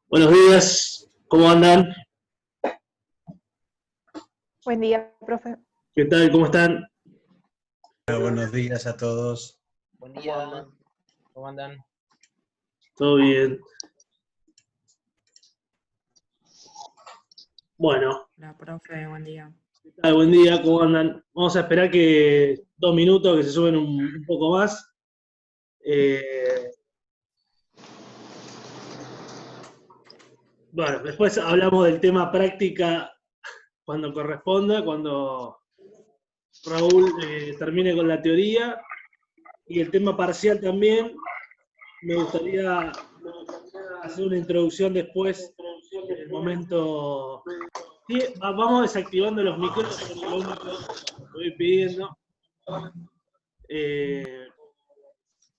Buenos días, ¿cómo andan? Buen día, profe. ¿Qué tal? ¿Cómo están? Hola, buenos días a todos. Buen día, ¿cómo andan? ¿Todo bien? Bueno, Hola, profe, buen día. ¿qué tal? Buen día, ¿cómo andan? Vamos a esperar que 2 minutos, que se suben un poco más. Bueno, después hablamos del tema práctica cuando corresponda, cuando Raúl termine con la teoría, y el tema parcial también. Me gustaría hacer una introducción después, en el momento. Sí, vamos desactivando los micrófonos, lo único que voy pidiendo.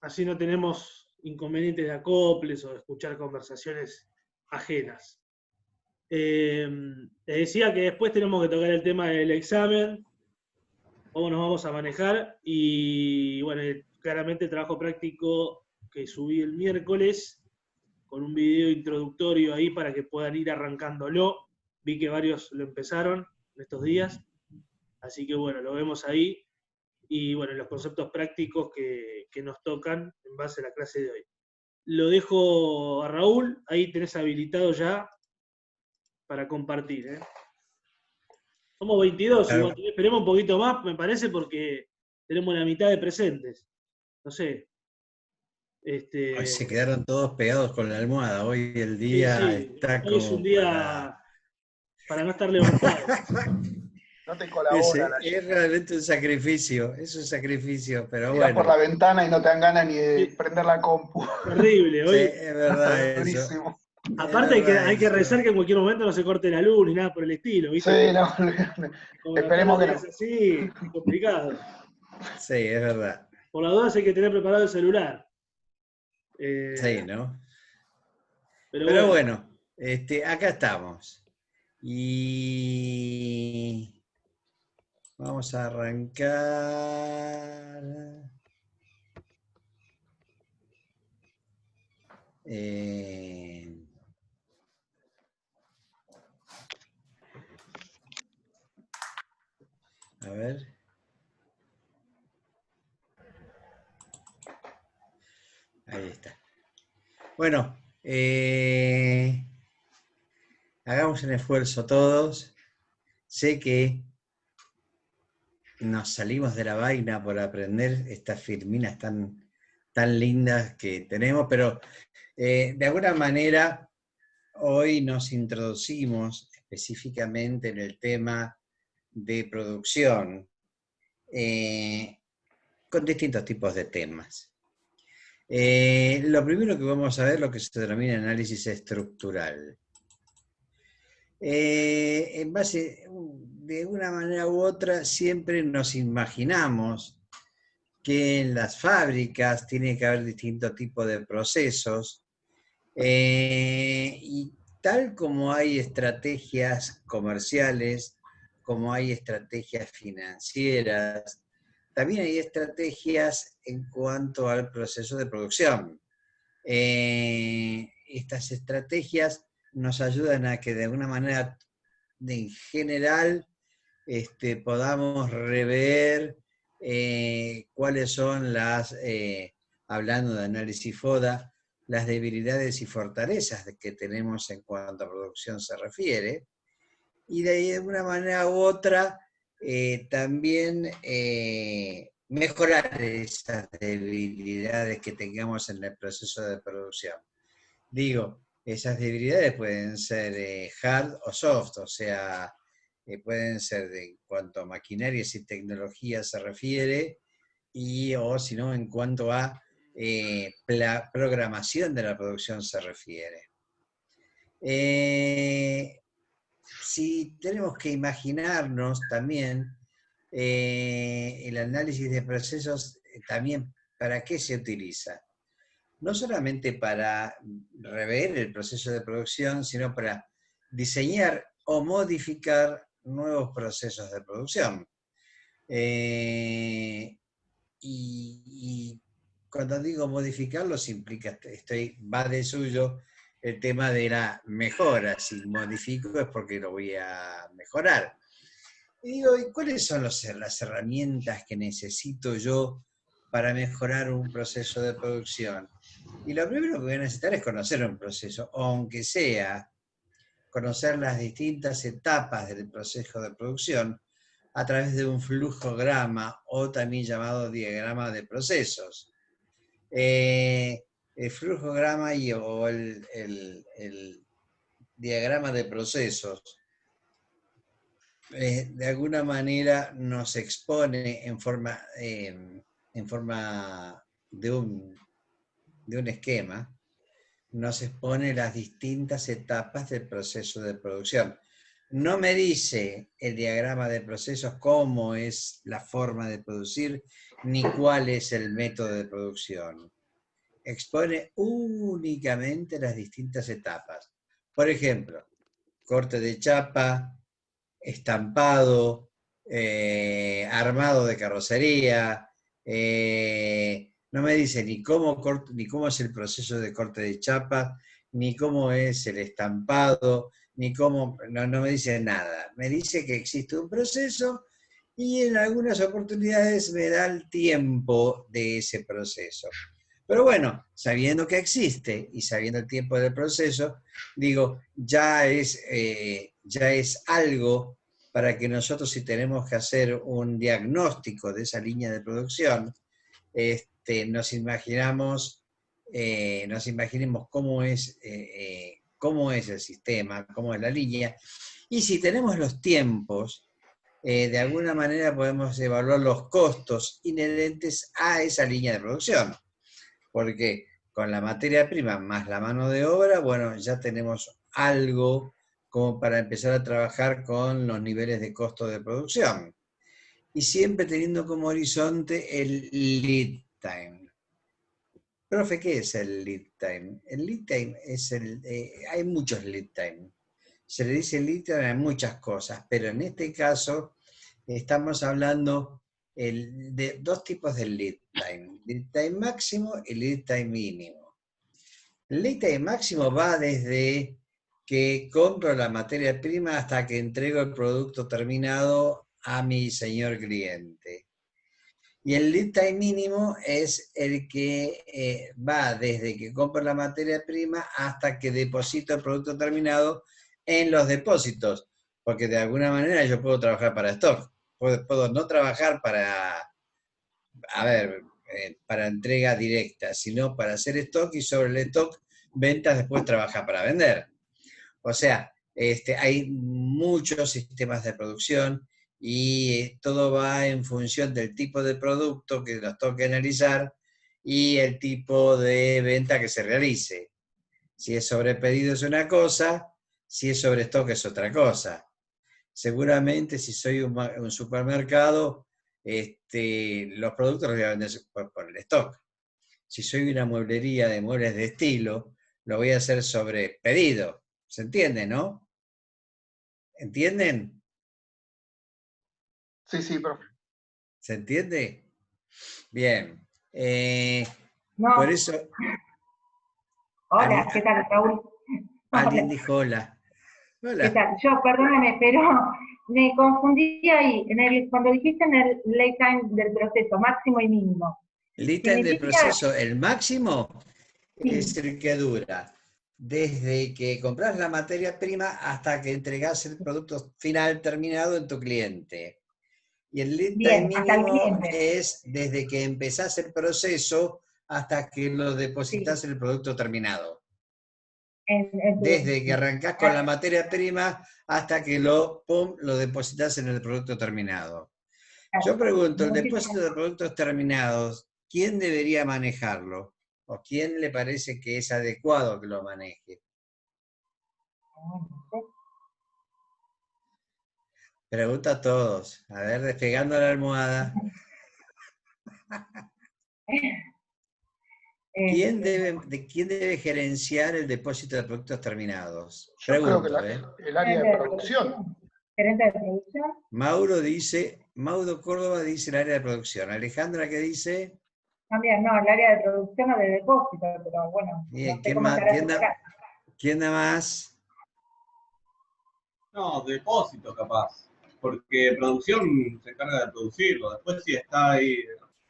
Así no tenemos inconvenientes de acoples o de escuchar conversaciones ajenas. Te decía que después tenemos que tocar el tema del examen, cómo nos vamos a manejar, y bueno, claramente el trabajo práctico que subí el miércoles, con un video introductorio ahí para que puedan ir arrancándolo. Vi que varios lo empezaron en estos días, así que bueno, lo vemos ahí. Y bueno, los conceptos prácticos que nos tocan en base a la clase de hoy. Lo dejo a Raúl, ahí tenés habilitado ya para compartir. Somos 22, igual, esperemos un poquito más, me parece, porque tenemos la mitad de presentes. No sé. Hoy se quedaron todos pegados con la almohada. Hoy el día sí. está Hoy es un día para no estar levantado. No te colabora la es realmente un sacrificio, es un sacrificio, pero Mirás bueno. por la ventana y no te dan ganas ni de prender la compu. Terrible, hoy. Sí, es verdad eso. Durísimo. Aparte hay que rezar que en cualquier momento no se corte la luz ni nada por el estilo, ¿viste? Sí, no, esperemos que no. Es así, es complicado. Sí, es verdad. Por las dudas hay que tener preparado el celular. Sí, ¿no? Pero bueno, acá estamos. Y vamos a arrancar. A ver. Ahí está. Bueno, hagamos un esfuerzo todos. Sé que nos salimos de la vaina por aprender estas firminas tan lindas que tenemos, pero de alguna manera hoy nos introducimos específicamente en el tema de producción con distintos tipos de temas. Lo primero que vamos a ver es lo que se denomina análisis estructural. En base, de una manera u otra, siempre nos imaginamos que en las fábricas tiene que haber distintos tipos de procesos, y tal como hay estrategias comerciales, como hay estrategias financieras, también hay estrategias en cuanto al proceso de producción. Estas estrategias nos ayudan a que de alguna manera, en general, podamos rever cuáles son las, hablando de análisis FODA, las debilidades y fortalezas que tenemos en cuanto a producción se refiere, y de una manera u otra también mejorar esas debilidades que tengamos en el proceso de producción. Digo, esas debilidades pueden ser hard o soft, o sea, pueden ser en cuanto a maquinarias y tecnologías se refiere, o si no, en cuanto a programación de la producción se refiere. Si tenemos que imaginarnos también el análisis de procesos, también ¿para qué se utiliza? No solamente para rever el proceso de producción, sino para diseñar o modificar nuevos procesos de producción. Y cuando digo modificarlos implica, va de suyo el tema de la mejora. Si modifico es porque lo voy a mejorar. Y digo, ¿y cuáles son las herramientas que necesito yo para mejorar un proceso de producción? Y lo primero que voy a necesitar es conocer un proceso, aunque sea conocer las distintas etapas del proceso de producción a través de un flujograma o también llamado diagrama de procesos. El flujograma o el diagrama de procesos de alguna manera nos expone en forma de un esquema, nos expone las distintas etapas del proceso de producción. No me dice el diagrama de procesos cómo es la forma de producir, ni cuál es el método de producción. Expone únicamente las distintas etapas. Por ejemplo, corte de chapa, estampado, armado de carrocería, no me dice ni cómo es el proceso de corte de chapa, ni cómo es el estampado, ni cómo, no me dice nada. Me dice que existe un proceso y en algunas oportunidades me da el tiempo de ese proceso. Pero bueno, sabiendo que existe y sabiendo el tiempo del proceso, digo, ya es algo para que nosotros, si tenemos que hacer un diagnóstico de esa línea de producción, nos imaginemos cómo es el sistema, cómo es la línea, y si tenemos los tiempos, de alguna manera podemos evaluar los costos inherentes a esa línea de producción. Porque con la materia prima más la mano de obra, bueno, ya tenemos algo como para empezar a trabajar con los niveles de costo de producción. Y siempre teniendo como horizonte el lead time. Profe, ¿qué es el lead time? El lead time es hay muchos lead time. Se le dice lead time a muchas cosas, pero en este caso estamos hablando de dos tipos de lead time máximo y lead time mínimo. El lead time máximo va desde que compro la materia prima hasta que entrego el producto terminado a mi señor cliente. Y el lead time mínimo es el que va desde que compro la materia prima hasta que deposito el producto terminado en los depósitos, porque de alguna manera yo puedo trabajar para stock. Puedo no trabajar para entrega directa, sino para hacer stock y sobre el stock, ventas, después trabaja para vender. O sea, hay muchos sistemas de producción y todo va en función del tipo de producto que nos toque analizar y el tipo de venta que se realice. Si es sobre pedido es una cosa, si es sobre stock es otra cosa. Seguramente si soy un supermercado, los productos los voy a vender por el stock. Si soy una mueblería de muebles de estilo, lo voy a hacer sobre pedido. ¿Se entiende, no? ¿Entienden? Sí, profe. ¿Se entiende? Bien. No. Por eso... Hola, ¿qué tal, Raúl? Alguien dijo hola. Hola. ¿Qué tal? Yo, perdóname, pero me confundí ahí, cuando dijiste en el lead time del proceso, máximo y mínimo. El lead time del proceso, el máximo, es el que dura desde que compras la materia prima hasta que entregás el producto final terminado en tu cliente. Y el lead time mínimo es desde que empezás el proceso hasta que lo depositas en el producto terminado. Desde que arrancás con la materia prima hasta que lo depositas en el producto terminado. Yo pregunto, el depósito de productos terminados, ¿quién debería manejarlo? ¿O quién le parece que es adecuado que lo maneje? Pregunta a todos. A ver, despegando la almohada. ¿Quién debe gerenciar el depósito de productos terminados? Yo creo que el área de producción. ¿Gerente de producción? Mauro Córdoba dice el área de producción. Alejandra, ¿qué dice? También, no, el área de producción o de depósito, pero bueno. Bien, no sé cómo estará separado. ¿Quién da más? No, depósito capaz, porque producción se encarga de producirlo. Después si está ahí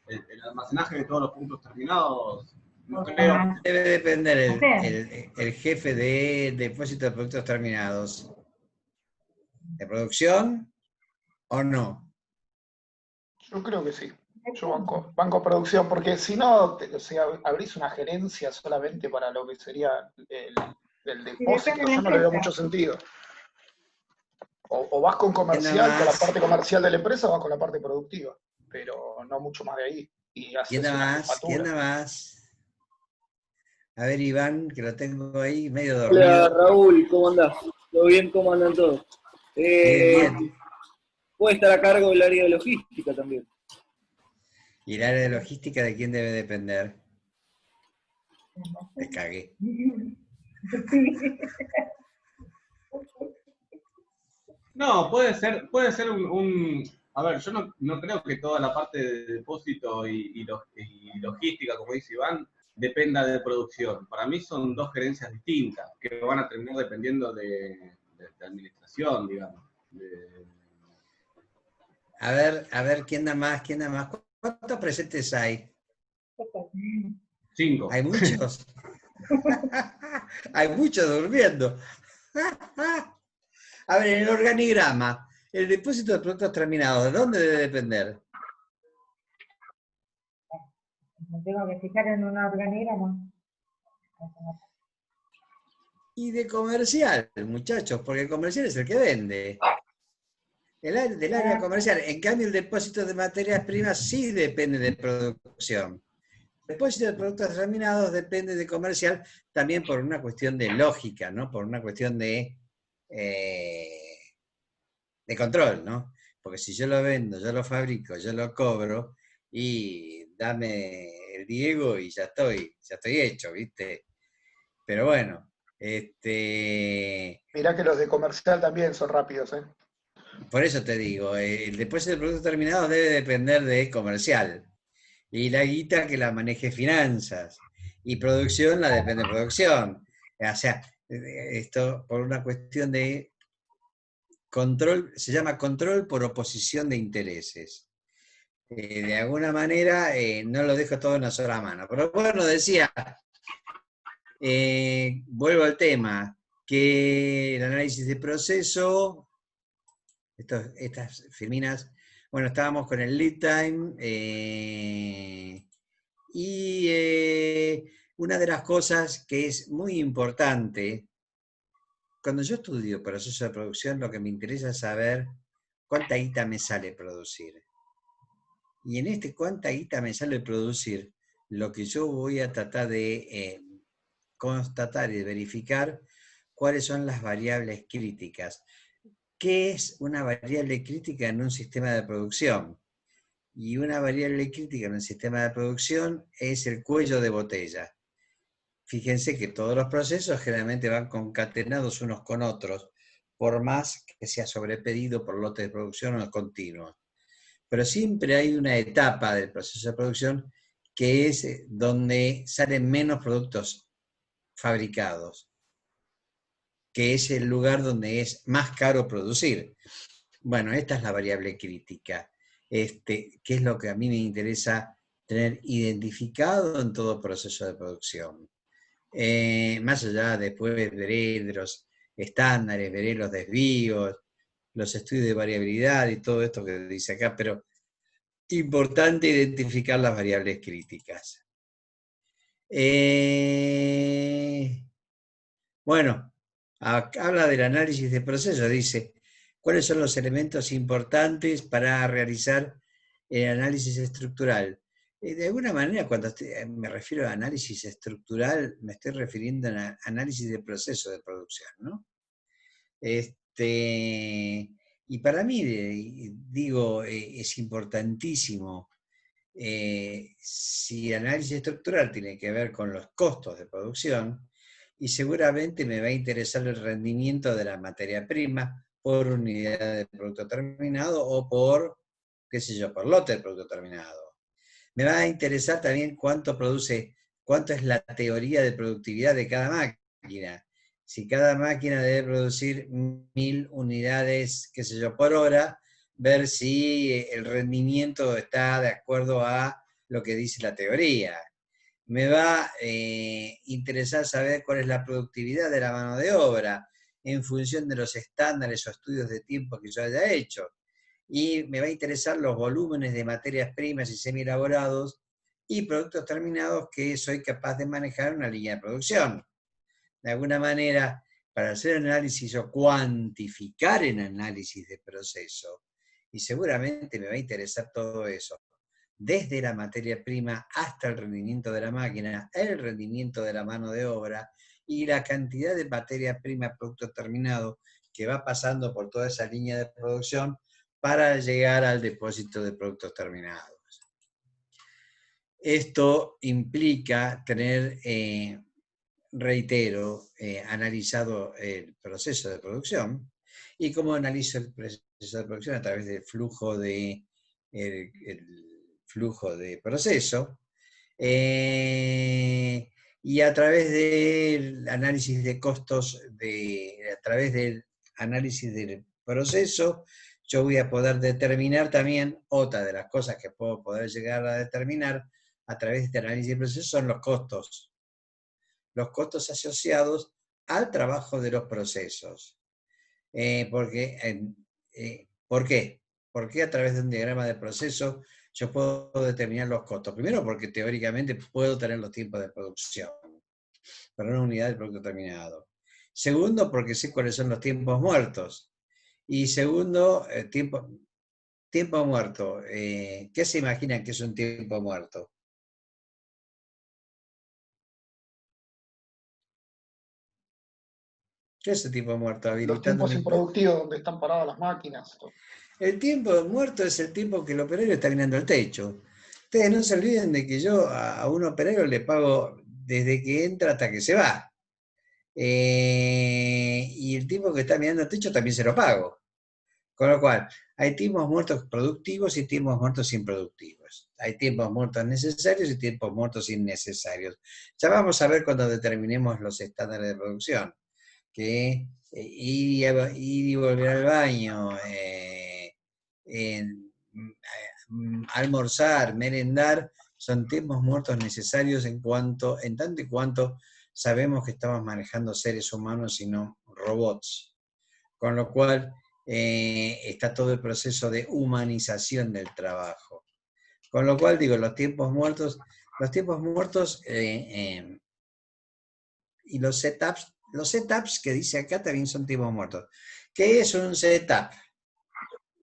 el almacenaje de todos los puntos terminados, no creo. Debe depender Hacer. el jefe de depósito de productos terminados. ¿De producción o no? Yo creo que sí. Yo banco producción, porque si no, o sea, abrís una gerencia solamente para lo que sería el depósito, depende de la yo no le veo empresa. mucho sentido. O vas con ¿Quién da comercial, con la más? parte comercial de la empresa, o vas con la parte productiva, pero no mucho más de ahí. Y ¿Quién haces da una más? ¿Quién jefatura. da más? A ver, Iván, que lo tengo ahí medio Hola dormido. Raúl, ¿cómo andás? ¿Todo bien? ¿Cómo andan todos? Bien, bien. Puede estar a cargo del área de logística también. ¿Y el área de logística de quién debe depender? Me cagué. No, puede ser a ver, yo no creo que toda la parte de depósito y logística, como dice Iván, dependa de producción. Para mí son dos gerencias distintas, que van a terminar dependiendo de administración, digamos. A ver, ¿quién da más? ¿Quién da más? ¿Cuántos presentes hay? 5. ¿Hay muchos? Hay muchos durmiendo. A ver, en el organigrama, el depósito de productos terminados, ¿de dónde debe depender? Me tengo que fijar en un organigrama. Y de comercial, muchachos, porque el comercial es el que vende. Del área comercial. En cambio, el depósito de materias primas sí depende de producción. El depósito de productos terminados depende de comercial también por una cuestión de lógica, ¿no? Por una cuestión de control, ¿no? Porque si yo lo vendo, yo lo fabrico, yo lo cobro, y dame el Diego y ya estoy hecho, ¿viste? Pero bueno, Mirá que los de comercial también son rápidos, ¿eh? por eso te digo, el depósito de productos terminados debe depender de comercial. Y la guita que la maneje finanzas. Y producción la depende de producción. O sea, esto por una cuestión de control, se llama control por oposición de intereses. De alguna manera no lo dejo todo en una sola mano. Pero bueno, decía, vuelvo al tema, que el análisis de proceso, estas firminas, bueno, estábamos con el lead time, y una de las cosas que es muy importante, cuando yo estudio proceso de producción, lo que me interesa es saber cuánta guita me sale producir. Y en cuánta guita me sale producir, lo que yo voy a tratar de constatar y verificar cuáles son las variables críticas. ¿Qué es una variable crítica en un sistema de producción? Y una variable crítica en un sistema de producción es el cuello de botella. Fíjense que todos los procesos generalmente van concatenados unos con otros, por más que sea sobrepedido por lotes de producción o continuos. Pero siempre hay una etapa del proceso de producción que es donde salen menos productos fabricados, que es el lugar donde es más caro producir. Bueno, esta es la variable crítica, que es lo que a mí me interesa tener identificado en todo proceso de producción. Más allá, después veré de los estándares, veré los desvíos, los estudios de variabilidad y todo esto que dice acá, pero importante identificar las variables críticas. Bueno, habla del análisis de proceso, dice, ¿cuáles son los elementos importantes para realizar el análisis estructural? De alguna manera, cuando me refiero a análisis estructural, me estoy refiriendo a análisis de proceso de producción, ¿no? Y para mí, digo, es importantísimo, si el análisis estructural tiene que ver con los costos de producción, y seguramente me va a interesar el rendimiento de la materia prima por unidad de producto terminado o por, qué sé yo, por lote de producto terminado. Me va a interesar también cuánto es la teoría de productividad de cada máquina. Si cada máquina debe producir 1000 unidades, qué sé yo, por hora, ver si el rendimiento está de acuerdo a lo que dice la teoría. Me va a interesar saber cuál es la productividad de la mano de obra en función de los estándares o estudios de tiempo que yo haya hecho. Y me va a interesar los volúmenes de materias primas y semi-elaborados y productos terminados que soy capaz de manejar en una línea de producción. De alguna manera, para hacer análisis o cuantificar en análisis de proceso, y seguramente me va a interesar todo eso, desde la materia prima hasta el rendimiento de la máquina, el rendimiento de la mano de obra y la cantidad de materia prima, producto terminado, que va pasando por toda esa línea de producción para llegar al depósito de productos terminados. Esto implica tener, reitero, analizado el proceso de producción. ¿Y cómo analizo el proceso de producción? A través del flujo de, el flujo de proceso, y a través del análisis de costos, a través del análisis del proceso, yo voy a poder determinar también, otra de las cosas que puedo poder llegar a determinar a través de este análisis de proceso son los costos asociados al trabajo de los procesos. ¿Por qué? ¿Por qué a través de un diagrama de proceso yo puedo determinar los costos? Primero, porque teóricamente puedo tener los tiempos de producción para una unidad de producto terminado. Segundo, porque sé cuáles son los tiempos muertos. Y segundo, tiempo muerto. ¿Qué se imaginan que es un tiempo muerto? ¿Qué es el tiempo muerto? Los tiempos improductivos donde están paradas las máquinas. El tiempo muerto es el tiempo que el operario está mirando el techo. Ustedes no se olviden de que yo a un operario le pago desde que entra hasta que se va. Y el tiempo que está mirando el techo también se lo pago. Con lo cual, hay tiempos muertos productivos y tiempos muertos improductivos. Hay tiempos muertos necesarios y tiempos muertos innecesarios. Ya vamos a ver cuando determinemos los estándares de producción, que ir y volver al baño, almorzar, merendar, son tiempos muertos necesarios en tanto y cuanto sabemos que estamos manejando seres humanos y no robots. Con lo cual está todo el proceso de humanización del trabajo. Con lo cual digo, los tiempos muertos y los setups que dice acá también son tiempos muertos. ¿Qué es un setup?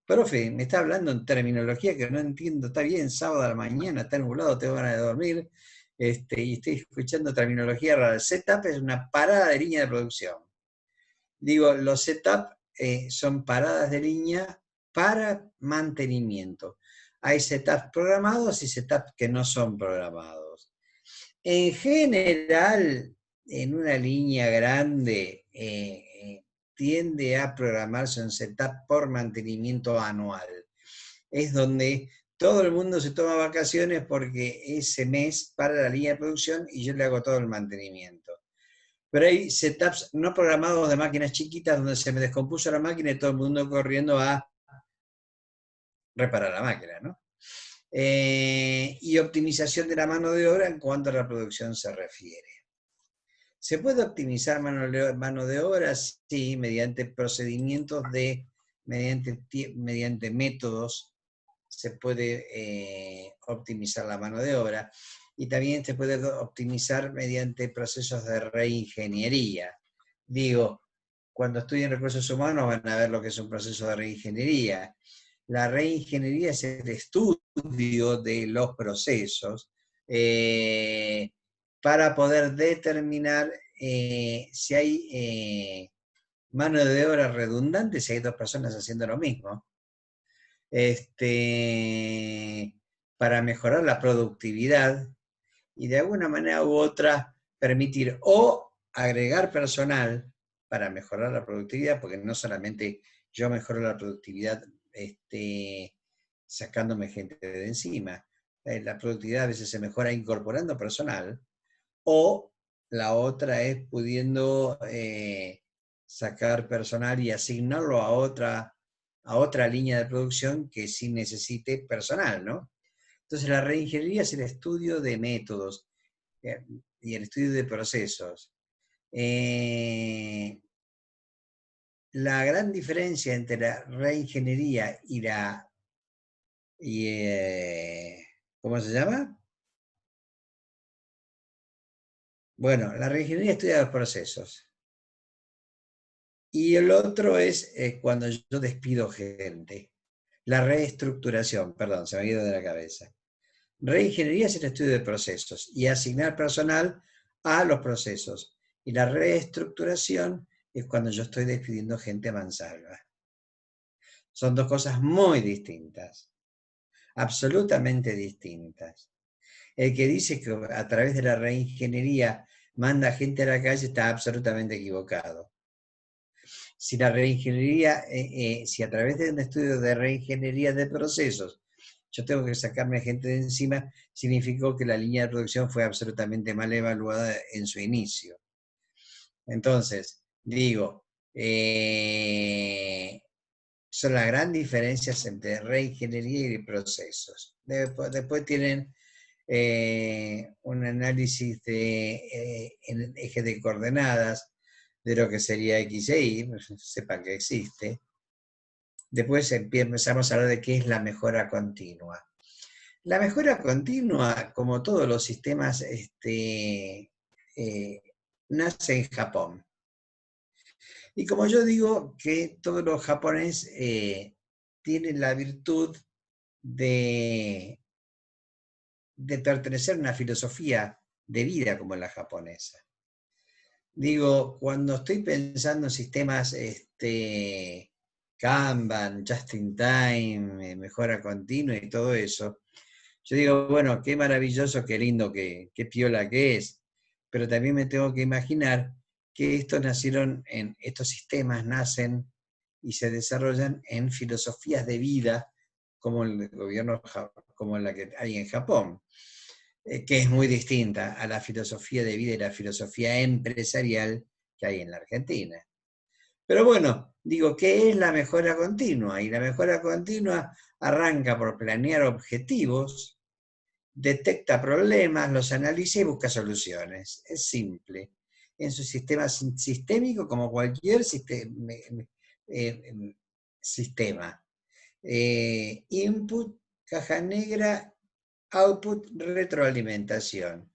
Profe, me está hablando en terminología que no entiendo. Está bien, sábado a la mañana, está nublado, tengo ganas de dormir, y estoy escuchando terminología rara. El setup es una parada de línea de producción. Digo, los setup son paradas de línea para mantenimiento. Hay setups programados y setups que no son programados. En general, en una línea grande, tiende a programarse un setup por mantenimiento anual. Es donde todo el mundo se toma vacaciones porque ese mes para la línea de producción y yo le hago todo el mantenimiento. Pero hay setups no programados de máquinas chiquitas donde se me descompuso la máquina y todo el mundo corriendo a reparar la máquina, ¿no? Y optimización de la mano de obra en cuanto a la producción se refiere. ¿Se puede optimizar mano de obra? Sí, mediante procedimientos mediante métodos se puede optimizar la mano de obra, y también se puede optimizar mediante procesos de reingeniería. Digo, cuando estudien recursos humanos van a ver lo que es un proceso de reingeniería. La reingeniería es el estudio de los procesos para poder determinar si hay mano de obra redundante, si hay dos personas haciendo lo mismo, para mejorar la productividad y de alguna manera u otra permitir o agregar personal para mejorar la productividad, porque no solamente yo mejoro la productividad sacándome gente de encima, la productividad a veces se mejora incorporando personal, o la otra es pudiendo sacar personal y asignarlo a otra línea de producción que sí necesite personal, ¿no? Entonces la reingeniería es el estudio de métodos y el estudio de procesos. La gran diferencia entre la reingeniería y ¿cómo se llama? Bueno, la reingeniería estudia los procesos. Y el otro es cuando yo despido gente. La reestructuración, perdón, se me ha ido de la cabeza. Reingeniería es el estudio de procesos y asignar personal a los procesos. Y la reestructuración es cuando yo estoy despidiendo gente a mansalva. Son dos cosas muy distintas, absolutamente distintas. El que dice que a través de la reingeniería manda gente a la calle está absolutamente equivocado. Si la reingeniería, si a través de un estudio de reingeniería de procesos yo tengo que sacarme gente de encima, significó que la línea de producción fue absolutamente mal evaluada en su inicio. Entonces, digo, son las grandes diferencias entre reingeniería y procesos. Después tienen un análisis en el eje de coordenadas de lo que sería X e Y, sepan que existe. Después empezamos a hablar de qué es la mejora continua. La mejora continua, como todos los sistemas, nace en Japón. Y como yo digo que todos los japoneses tienen la virtud de pertenecer a una filosofía de vida como la japonesa. Digo, cuando estoy pensando en sistemas Kanban, Just in Time, mejora continua y todo eso, yo digo, bueno, qué maravilloso, qué lindo, qué piola que es, pero también me tengo que imaginar que estos sistemas nacen y se desarrollan en filosofías de vida como el gobierno, como la que hay en Japón, que es muy distinta a la filosofía de vida y la filosofía empresarial que hay en la Argentina. Pero bueno, digo, ¿qué es la mejora continua? Y la mejora continua arranca por planear objetivos, detecta problemas, los analiza y busca soluciones. Es simple. En su sistema sistémico, como cualquier sistema. Input, caja negra, output, retroalimentación.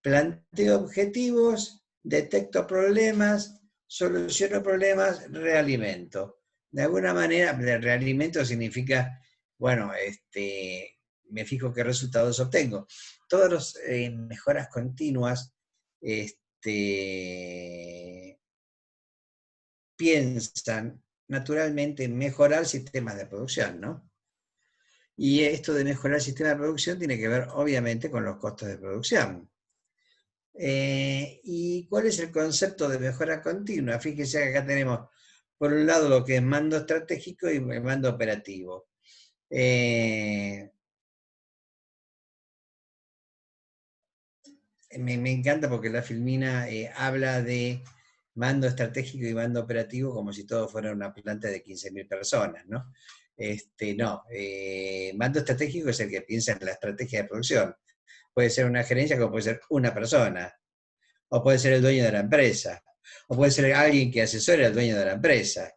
Planteo objetivos, detecto problemas, soluciono problemas, realimento. De alguna manera, realimento significa, bueno, me fijo qué resultados obtengo. Todas las mejoras continuas piensan naturalmente en mejorar sistemas de producción, ¿no? Y esto de mejorar el sistema de producción tiene que ver, obviamente, con los costos de producción. ¿Y cuál es el concepto de mejora continua? Fíjense que acá tenemos, por un lado, lo que es mando estratégico y mando operativo. Me encanta porque la filmina habla de mando estratégico y mando operativo como si todo fuera una planta de 15.000 personas, ¿no? Mando estratégico es el que piensa en la estrategia de producción. Puede ser una gerencia como puede ser una persona, o puede ser el dueño de la empresa, o puede ser alguien que asesore al dueño de la empresa.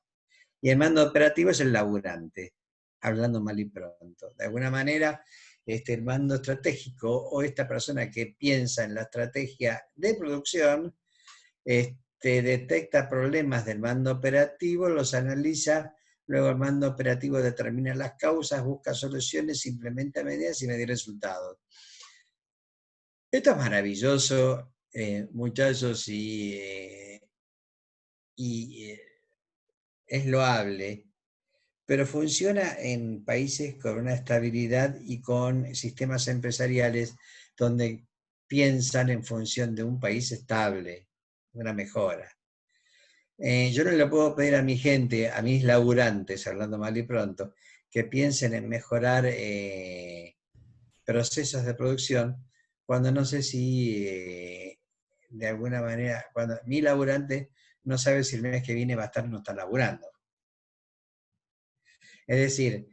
Y el mando operativo es el laburante, hablando mal y pronto. De alguna manera, el mando estratégico o esta persona que piensa en la estrategia de producción, detecta problemas del mando operativo, los analiza, luego el mando operativo determina las causas, busca soluciones, implementa medidas y medir resultados. Esto es maravilloso, muchachos, y es loable, pero funciona en países con una estabilidad y con sistemas empresariales donde piensan en función de un país estable, una mejora. Yo no le puedo pedir a mi gente, a mis laburantes, hablando mal y pronto, que piensen en mejorar procesos de producción cuando no sé si de alguna manera, cuando mi laburante no sabe si el mes que viene va a estar o no está laburando. Es decir,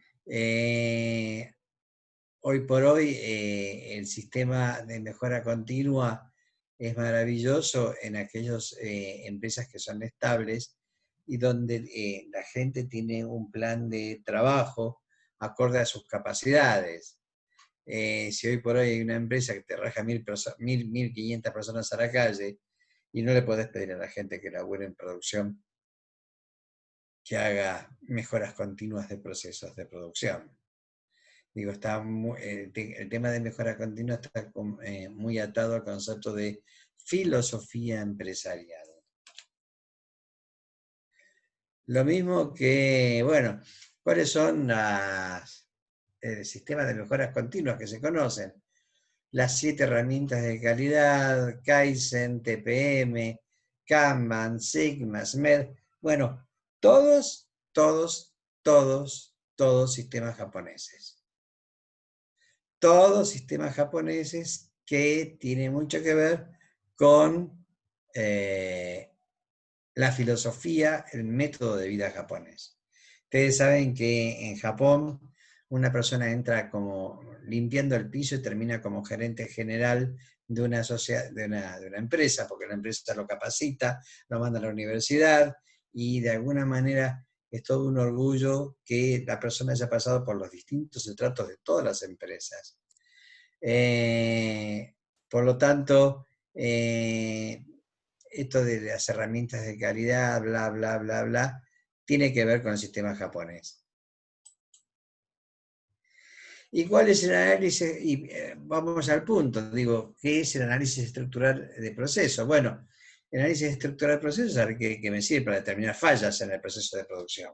hoy por hoy el sistema de mejora continua es maravilloso en aquellas empresas que son estables y donde la gente tiene un plan de trabajo acorde a sus capacidades. Si hoy por hoy hay una empresa que te raja 1.500 personas a la calle y no le podés pedir a la gente que labure en producción que haga mejoras continuas de procesos de producción. Digo, el tema de mejora continua está muy atado al concepto de filosofía empresarial. Lo mismo que, bueno, ¿cuáles son los sistemas de mejoras continuas que se conocen? Las 7 herramientas de calidad, Kaizen, TPM, Kanban, Sigma, SMED, bueno, todos sistemas japoneses. Todos sistemas japoneses que tienen mucho que ver con la filosofía, el método de vida japonés. Ustedes saben que en Japón una persona entra como limpiando el piso y termina como gerente general de una empresa, porque la empresa lo capacita, lo manda a la universidad, y de alguna manera es todo un orgullo que la persona haya pasado por los distintos estratos de todas las empresas. Por lo tanto, esto de las herramientas de calidad, bla, bla, bla, bla, tiene que ver con el sistema japonés. ¿Y cuál es el análisis? Y vamos al punto, digo, ¿qué es el análisis estructural de proceso? Bueno, el análisis estructural de proceso es algo que me sirve para determinar fallas en el proceso de producción.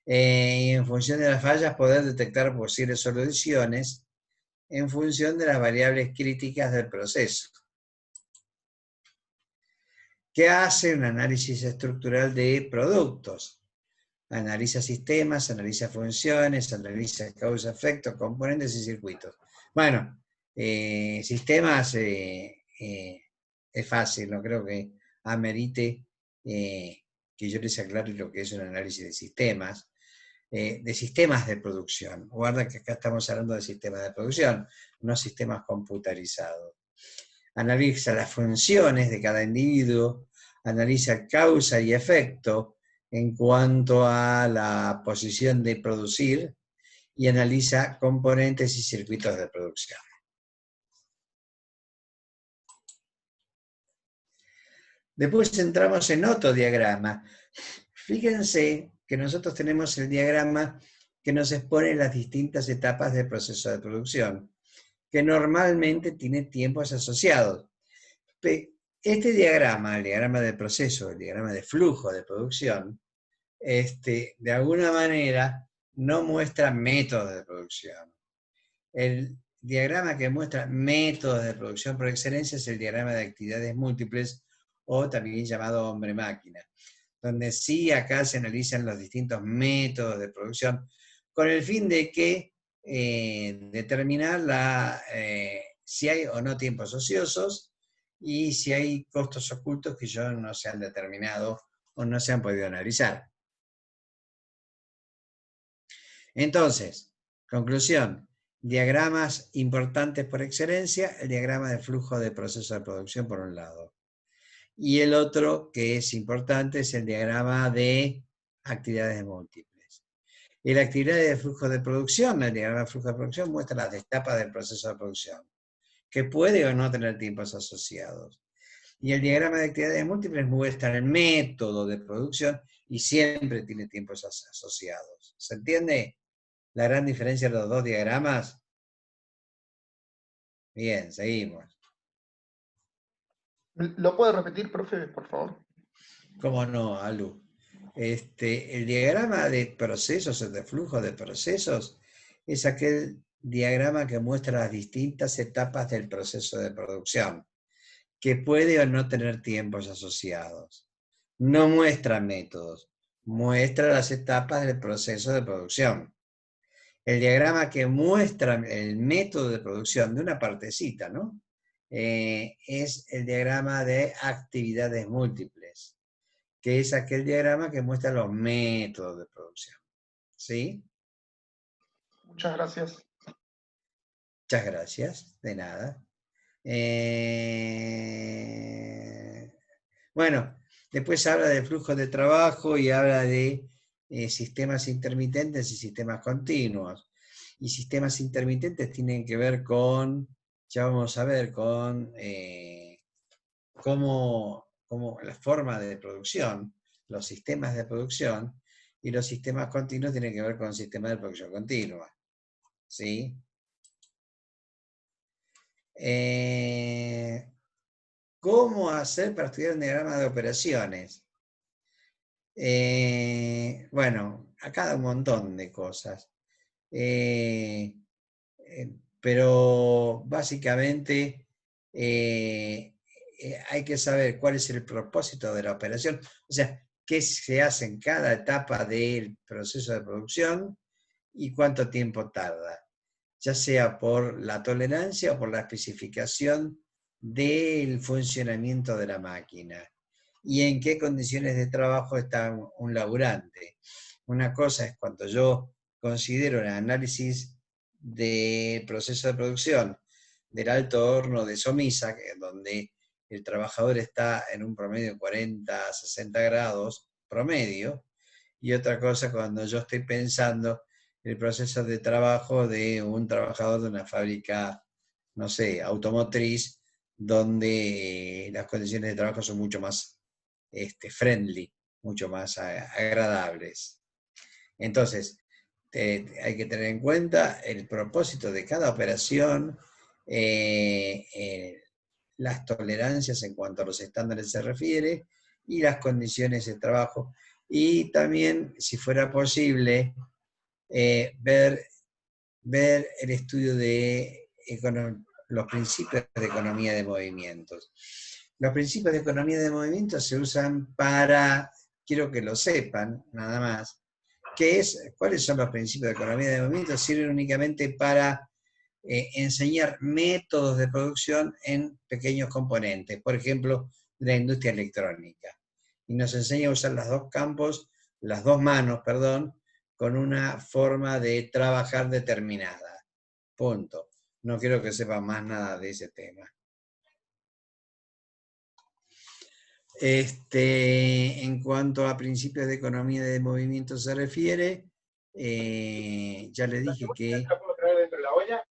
Y en función de las fallas poder detectar posibles soluciones en función de las variables críticas del proceso. ¿Qué hace un análisis estructural de productos? Analiza sistemas, analiza funciones, analiza causa-efecto, componentes y circuitos. Bueno, sistemas es fácil, no creo que amerite que yo les aclare lo que es un análisis de sistemas de producción. Guarda que acá estamos hablando de sistemas de producción, no sistemas computarizados. Analiza las funciones de cada individuo, analiza causa y efecto en cuanto a la posición de producir y analiza componentes y circuitos de producción. Después entramos en otro diagrama. Fíjense que nosotros tenemos el diagrama que nos expone las distintas etapas del proceso de producción, que normalmente tiene tiempos asociados. Este diagrama, el diagrama de proceso, el diagrama de flujo de producción, de alguna manera no muestra métodos de producción. El diagrama que muestra métodos de producción por excelencia es el diagrama de actividades múltiples, o también llamado hombre-máquina, donde sí acá se analizan los distintos métodos de producción con el fin de que determinar si hay o no tiempos ociosos y si hay costos ocultos que no se han determinado o no se han podido analizar. Entonces, conclusión, diagramas importantes por excelencia, el diagrama de flujo de proceso de producción por un lado. Y el otro que es importante es el diagrama de actividades múltiples. Y la actividad de flujo de producción, el diagrama de flujo de producción muestra las etapas del proceso de producción, que puede o no tener tiempos asociados. Y el diagrama de actividades múltiples muestra el método de producción y siempre tiene tiempos asociados. ¿Se entiende la gran diferencia de los dos diagramas? Bien, seguimos. ¿Lo puede repetir, profe, por favor? ¿Cómo no, Alu? El diagrama de procesos, o de flujo de procesos, es aquel diagrama que muestra las distintas etapas del proceso de producción, que puede o no tener tiempos asociados. No muestra métodos, muestra las etapas del proceso de producción. El diagrama que muestra el método de producción de una partecita, ¿no? es el diagrama de actividades múltiples, que es aquel diagrama que muestra los métodos de producción. ¿Sí? Muchas gracias. Muchas gracias, de nada. Bueno, después habla de flujo de trabajo y habla de sistemas intermitentes y sistemas continuos. Y sistemas intermitentes tienen que ver con, ya vamos a ver, con cómo la forma de producción, los sistemas de producción, y los sistemas continuos tienen que ver con sistemas de producción continua. ¿Sí? ¿Cómo hacer para estudiar un diagrama de operaciones? Bueno, acá un montón de cosas. Pero básicamente hay que saber cuál es el propósito de la operación, o sea, qué se hace en cada etapa del proceso de producción y cuánto tiempo tarda, ya sea por la tolerancia o por la especificación del funcionamiento de la máquina y en qué condiciones de trabajo está un laburante. Una cosa es cuando yo considero el análisis del proceso de producción del alto horno de Somisa, donde el trabajador está en un promedio de 40 a 60 grados promedio, y otra cosa cuando yo estoy pensando el proceso de trabajo de un trabajador de una fábrica, no sé, automotriz, donde las condiciones de trabajo son mucho más friendly, mucho más agradables. Entonces, hay que tener en cuenta el propósito de cada operación, las tolerancias en cuanto a los estándares se refiere, y las condiciones de trabajo. Y también, si fuera posible, ver el estudio de los principios de economía de movimientos. Los principios de economía de movimientos se usan para, quiero que lo sepan, nada más, cuáles son los principios de economía de movimientos. Sirven únicamente para enseñar métodos de producción en pequeños componentes, por ejemplo, de la industria electrónica. Y nos enseña a usar las dos manos, con una forma de trabajar determinada. Punto. No quiero que sepan más nada de ese tema. En cuanto a principios de economía de movimiento se refiere, ya le dije que... ¿La puedo traer dentro de la olla?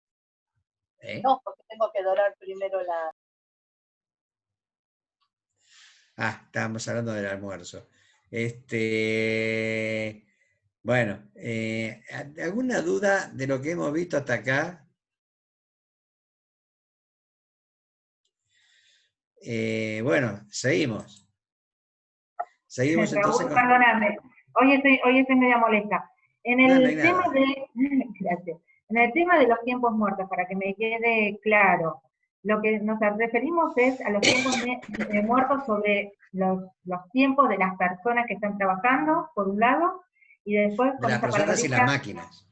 No, porque tengo que dorar primero la... Estábamos hablando del almuerzo. Bueno, ¿alguna duda de lo que hemos visto hasta acá? Bueno, seguimos. Seguimos entonces Raúl, perdóname, hoy estoy media molesta. En el tema de, gracias. En el tema de los tiempos muertos, para que me quede claro, lo que nos referimos es a los tiempos muertos sobre los tiempos de las personas que están trabajando, por un lado, y después de las personas y las máquinas.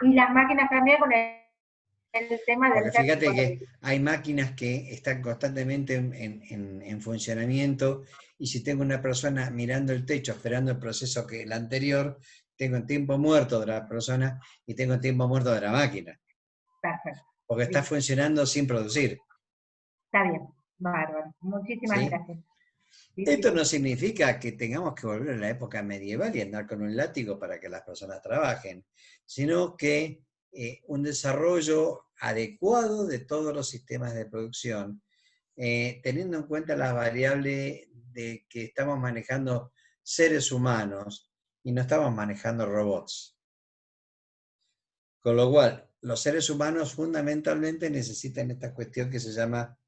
Y las máquinas también con el tema del... Porque fíjate que hay máquinas que están constantemente en funcionamiento, y si tengo una persona mirando el techo, esperando el proceso que el anterior, tengo un tiempo muerto de la persona y tengo un tiempo muerto de la máquina. Perfecto. Porque está funcionando sin producir. Está bien, bárbaro. Muchísimas gracias. Esto no significa que tengamos que volver a la época medieval y andar con un látigo para que las personas trabajen, sino que un desarrollo adecuado de todos los sistemas de producción, teniendo en cuenta las variables de que estamos manejando seres humanos y no estamos manejando robots. Con lo cual, los seres humanos fundamentalmente necesitan esta cuestión que se llama,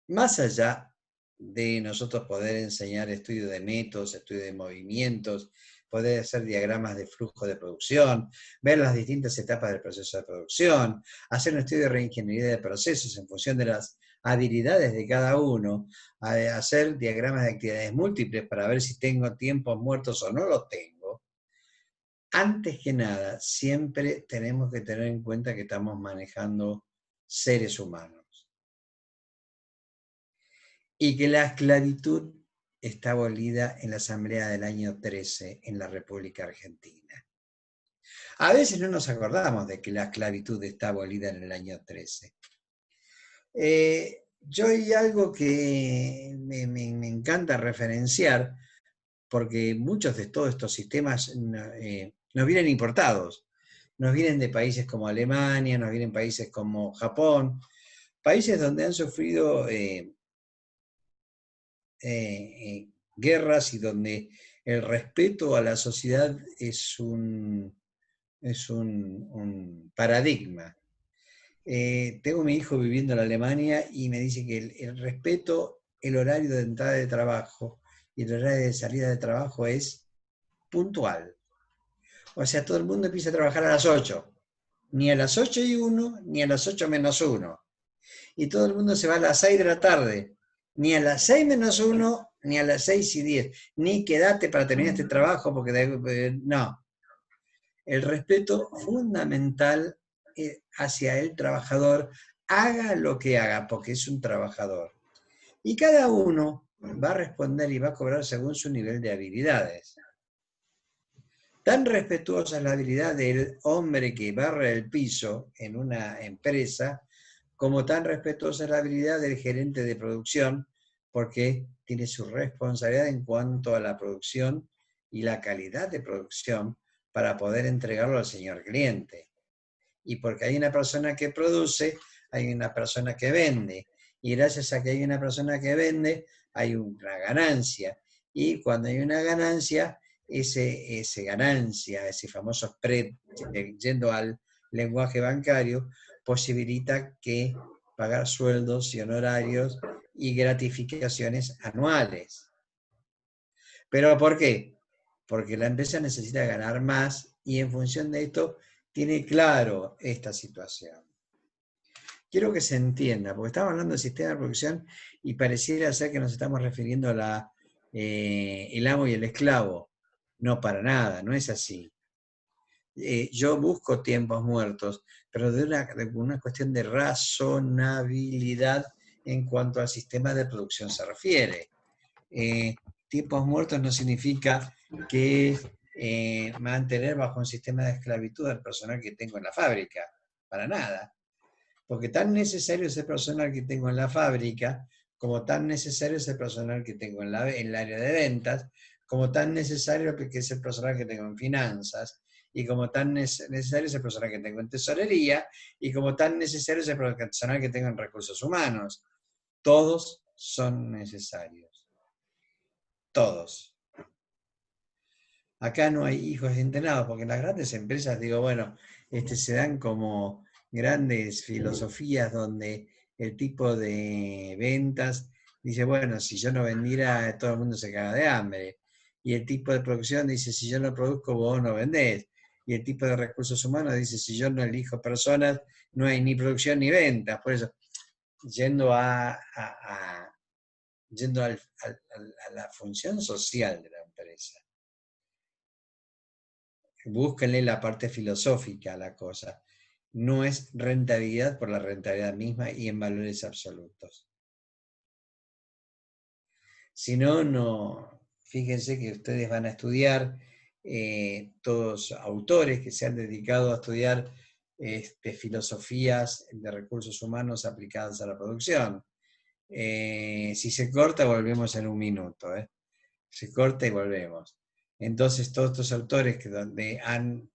más allá de nosotros poder enseñar estudio de métodos, estudio de movimientos, poder hacer diagramas de flujo de producción, ver las distintas etapas del proceso de producción, hacer un estudio de reingeniería de procesos en función de las habilidades de cada uno, hacer diagramas de actividades múltiples para ver si tengo tiempos muertos o no los tengo. Antes que nada, siempre tenemos que tener en cuenta que estamos manejando seres humanos. y que la esclavitud está abolida en la Asamblea del año 13 en la República Argentina. A veces no nos acordamos de que la esclavitud está abolida en el año 13. Yo hay algo que me encanta referenciar, porque muchos de todos estos sistemas nos vienen importados. Nos vienen de países como Alemania, nos vienen países como Japón, países donde han sufrido guerras y donde el respeto a la sociedad es un paradigma. Tengo a mi hijo viviendo en Alemania y me dice que el respeto, el horario de entrada de trabajo y el horario de salida de trabajo es puntual. O sea, todo el mundo empieza a trabajar a las 8. Ni a las 8:01, ni a las 8:01. Y todo el mundo se va a las 6 de la tarde. Ni a las 6:01, ni a las 6:10. Ni quédate para terminar este trabajo, porque no. El respeto fundamental hacia el trabajador, haga lo que haga, porque es un trabajador. Y cada uno va a responder y va a cobrar según su nivel de habilidades. Tan respetuosa es la habilidad del hombre que barre el piso en una empresa, como tan respetuosa es la habilidad del gerente de producción, porque tiene su responsabilidad en cuanto a la producción y la calidad de producción para poder entregarlo al señor cliente. Y porque hay una persona que produce, hay una persona que vende. Y gracias a que hay una persona que vende, hay una ganancia. Y cuando hay una ganancia, ese ganancia, ese famoso spread, yendo al lenguaje bancario, posibilita que pagar sueldos y honorarios y gratificaciones anuales. ¿Pero por qué? Porque la empresa necesita ganar más y en función de esto tiene claro esta situación. Quiero que se entienda, porque estamos hablando del sistema de producción y pareciera ser que nos estamos refiriendo a el amo y el esclavo. No, para nada, no es así. Yo busco tiempos muertos, pero de una cuestión de razonabilidad en cuanto al sistema de producción se refiere. Tiempos muertos no significa que mantener bajo un sistema de esclavitud al personal que tengo en la fábrica, para nada. Porque tan necesario es el personal que tengo en la fábrica, como tan necesario es el personal que tengo en el área de ventas, como tan necesario que es el personal que tengo en finanzas, y como tan necesario es el personal que tengo en tesorería, y como tan necesario es el personal que tengo en recursos humanos. Todos son necesarios. Todos. Acá no hay hijos entrenados, porque en las grandes empresas, digo, bueno, se dan como grandes filosofías donde el tipo de ventas dice, bueno, si yo no vendiera, todo el mundo se caga de hambre. Y el tipo de producción dice, si yo no produzco, vos no vendés. Y el tipo de recursos humanos dice, si yo no elijo personas, no hay ni producción ni ventas. Por eso, yendo a la función social de la empresa. Búsquenle la parte filosófica a la cosa. No es rentabilidad por la rentabilidad misma y en valores absolutos. Si no, no. Fíjense que ustedes van a estudiar, todos autores que se han dedicado a estudiar filosofías de recursos humanos aplicadas a la producción. Si se corta, volvemos en un minuto. Se corta y volvemos. Entonces, todos estos autores que donde han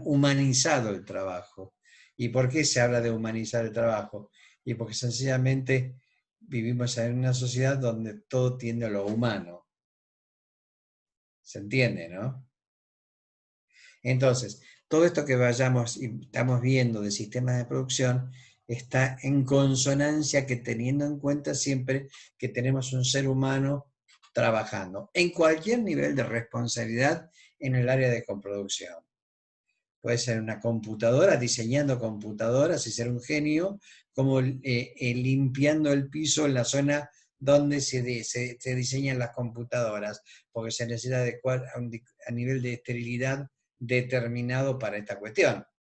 humanizado el trabajo. ¿Y por qué se habla de humanizar el trabajo? Y porque sencillamente vivimos en una sociedad donde todo tiende a lo humano. ¿Se entiende, no? Entonces, todo esto que vayamos y estamos viendo de sistemas de producción está en consonancia que teniendo en cuenta siempre que tenemos un ser humano trabajando en cualquier nivel de responsabilidad en el área de coproducción. Puede ser una computadora, diseñando computadoras y ser un genio, como limpiando el piso en la zona donde se diseñan las computadoras, porque se necesita adecuar a nivel de esterilidad determinado para esta cuestión.